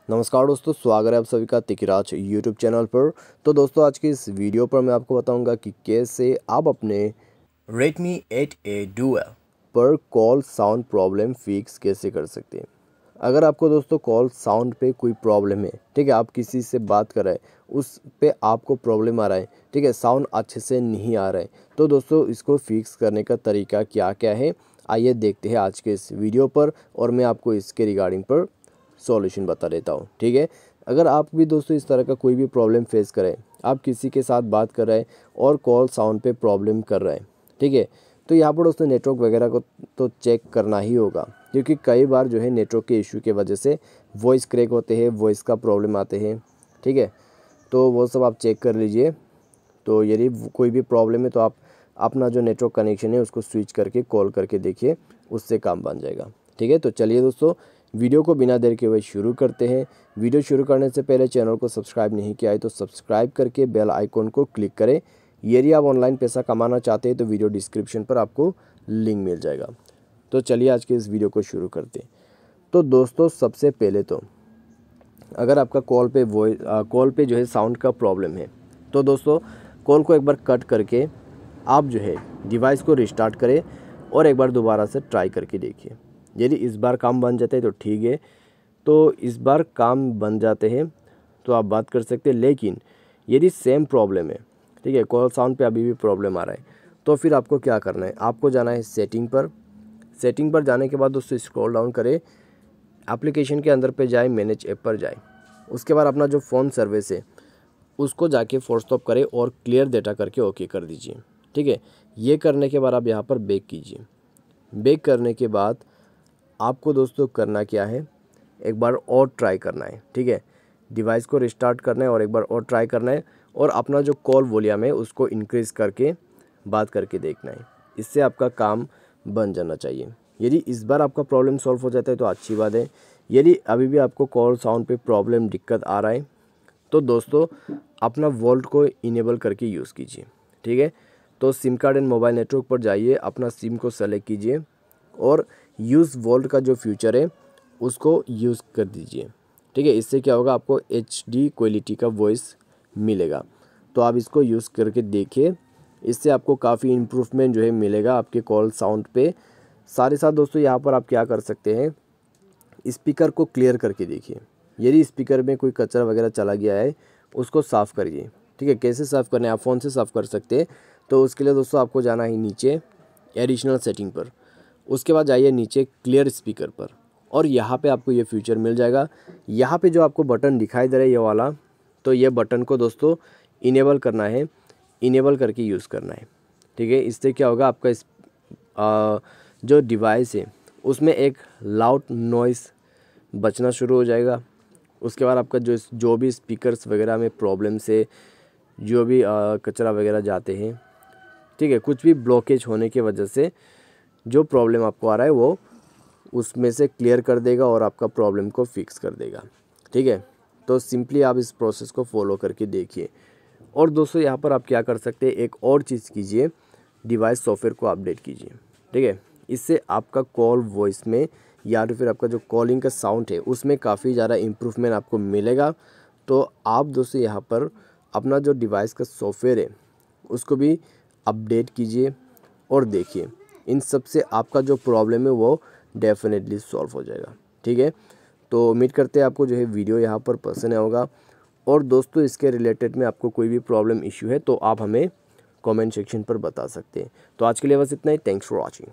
नमस्कार दोस्तों, स्वागत है आप सभी का तिकिराज यूट्यूब चैनल पर। तो दोस्तों आज की इस वीडियो पर मैं आपको बताऊंगा कि कैसे आप अपने Redmi 8A Dual पर कॉल साउंड प्रॉब्लम फिक्स कैसे कर सकते हैं। अगर आपको दोस्तों कॉल साउंड पे कोई प्रॉब्लम है, ठीक है, आप किसी से बात कर रहे हैं, उस पे आपको प्रॉब्लम आ रहा है, ठीक है, साउंड अच्छे से नहीं आ रहा है, तो दोस्तों इसको फिक्स करने का तरीका क्या क्या है आइए देखते हैं आज के इस वीडियो पर, और मैं आपको इसके रिगार्डिंग पर सॉल्यूशन बता देता हूँ। ठीक है, अगर आप भी दोस्तों इस तरह का कोई भी प्रॉब्लम फेस करें, आप किसी के साथ बात कर रहे हैं और कॉल साउंड पे प्रॉब्लम कर रहे हैं, ठीक है, तो यहाँ पर दोस्तों नेटवर्क वगैरह को तो चेक करना ही होगा, क्योंकि कई बार जो है नेटवर्क के इशू के वजह से वॉइस क्रैक होते हैं, वॉइस का प्रॉब्लम आते हैं, ठीक है, तो वो सब आप चेक कर लीजिए। तो यदि कोई भी प्रॉब्लम है तो आप अपना जो नेटवर्क कनेक्शन है उसको स्विच करके कॉल करके देखिए, उससे काम बन जाएगा। ठीक है, तो चलिए दोस्तों वीडियो को बिना देर के हुए शुरू करते हैं। वीडियो शुरू करने से पहले चैनल को सब्सक्राइब नहीं किया है तो सब्सक्राइब करके बेल आइकॉन को क्लिक करें। यदि आप ऑनलाइन पैसा कमाना चाहते हैं तो वीडियो डिस्क्रिप्शन पर आपको लिंक मिल जाएगा। तो चलिए आज के इस वीडियो को शुरू करते हैं। तो दोस्तों सबसे पहले तो अगर आपका कॉल पे जो है साउंड का प्रॉब्लम है, तो दोस्तों कॉल को एक बार कट करके आप जो है डिवाइस को रिस्टार्ट करें और एक बार दोबारा से ट्राई करके देखिए। यदि इस बार काम बन जाते हैं तो ठीक है, तो इस बार काम बन जाते हैं तो आप बात कर सकते हैं। लेकिन यदि सेम प्रॉब्लम है, ठीक है, कॉल साउंड पे अभी भी प्रॉब्लम आ रहा है, तो फिर आपको क्या करना है, आपको जाना है सेटिंग पर। सेटिंग पर जाने के बाद दोस्तों स्क्रॉल डाउन करें, एप्लीकेशन के अंदर पे जाए, मैनेज ऐप पर जाए, उसके बाद अपना जो फ़ोन सर्विस है उसको जाके फोर्स स्टॉप करें और क्लियर डेटा करके ओके कर दीजिए। ठीक है, ये करने के बाद आप यहाँ पर बैक कीजिए। बैक करने के बाद आपको दोस्तों करना क्या है, एक बार और ट्राई करना है। ठीक है, डिवाइस को रिस्टार्ट करना है और एक बार और ट्राई करना है, और अपना जो कॉल वॉल्यूम है उसको इंक्रीज़ करके बात करके देखना है। इससे आपका काम बन जाना चाहिए। यदि इस बार आपका प्रॉब्लम सॉल्व हो जाता है तो अच्छी बात है। यदि अभी भी आपको कॉल साउंड पे प्रॉब्लम दिक्कत आ रहा है तो दोस्तों अपना वोल्ट को इनेबल करके यूज़ कीजिए। ठीक है, तो SIM card and mobile network पर जाइए, अपना सिम को सेलेक्ट कीजिए और यूज़ वोल्ट का जो फीचर है उसको यूज़ कर दीजिए। ठीक है, इससे क्या होगा, आपको HD क्वालिटी का वॉइस मिलेगा। तो आप इसको यूज़ करके देखिए, इससे आपको काफ़ी इम्प्रूवमेंट जो है मिलेगा आपके कॉल साउंड पे। साथ ही साथ दोस्तों यहाँ पर आप क्या कर सकते हैं, स्पीकर को क्लियर करके देखिए। यदि स्पीकर में कोई कचरा वगैरह चला गया है उसको साफ़ करिए। ठीक है, कैसे साफ़ करना है, आप फ़ोन से साफ़ कर सकते हैं। तो उसके लिए दोस्तों आपको जाना है नीचे एडिशनल सेटिंग पर, उसके बाद जाइए नीचे क्लियर स्पीकर पर, और यहाँ पे आपको ये फीचर मिल जाएगा। यहाँ पे जो आपको बटन दिखाई दे रहा है ये वाला, तो ये बटन को दोस्तों इनेबल करना है, इनेबल करके यूज़ करना है। ठीक है, इससे क्या होगा, आपका जो डिवाइस है उसमें एक लाउड नॉइस बचना शुरू हो जाएगा। उसके बाद आपका जो भी स्पीकर्स वगैरह में प्रॉब्लम से जो भी कचरा वगैरह जाते हैं, ठीक है, कुछ भी ब्लॉकेज होने की वजह से जो प्रॉब्लम आपको आ रहा है वो उसमें से क्लियर कर देगा और आपका प्रॉब्लम को फिक्स कर देगा। ठीक है, तो सिंपली आप इस प्रोसेस को फॉलो करके देखिए। और दोस्तों यहाँ पर आप क्या कर सकते हैं, एक और चीज़ कीजिए, डिवाइस सॉफ्टवेयर को अपडेट कीजिए। ठीक है, इससे आपका कॉल वॉइस में या तो फिर आपका जो कॉलिंग का साउंड है उसमें काफ़ी ज़्यादा इम्प्रूवमेंट आपको मिलेगा। तो आप दोस्तों यहाँ पर अपना जो डिवाइस का सॉफ्टवेयर है उसको भी अपडेट कीजिए और देखिए, इन सब से आपका जो प्रॉब्लम है वो डेफिनेटली सॉल्व हो जाएगा। ठीक है, तो उम्मीद करते हैं आपको जो है वीडियो यहाँ पर पसंद आया होगा। और दोस्तों इसके रिलेटेड में आपको कोई भी प्रॉब्लम इशू है तो आप हमें कमेंट सेक्शन पर बता सकते हैं। तो आज के लिए बस इतना ही। Thanks for watching.